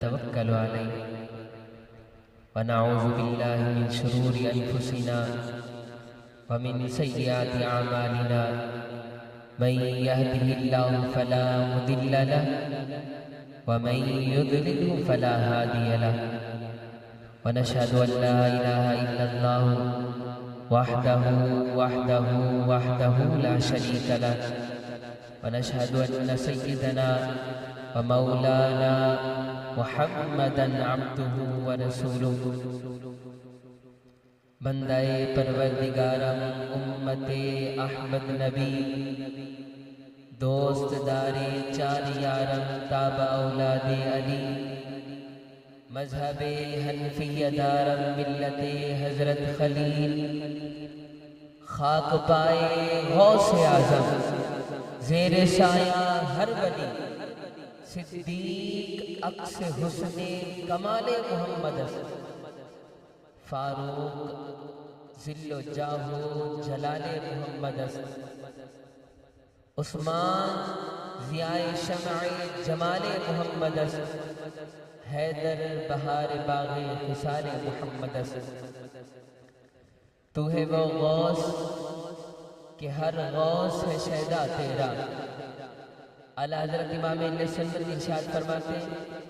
توكل عليه ونعوذ بالله من شرور أنفسنا ومن سيئات أعمالنا من يهده الله فلا مضل له ومن يضلله فلا هادي له ونشهد أن لا إله إلا الله وحده لا شريك له ونشهد أن سيدنا ومولانا محمدًا عبده ورسوله بندہ پروردگارم امت احمد نبی دوست دار چار یارم تابع اولاد علی مذہب حنفی دارم ملت حضرت خلیل خاک پائے غوث اعظم زیر سایہ ہر ولی صدیق عکس حسن کمال محمد فاروق ذل و جاہ جلال محمد عثمان ضیاء شمع جمال محمد حیدر بہار باغ خصال محمد تو ہے وہ غوث کہ ہر غوث ہے شہدہ تیرا۔ اعلیٰ حضرت امام اہل سنت ارشاد فرماتے ہیں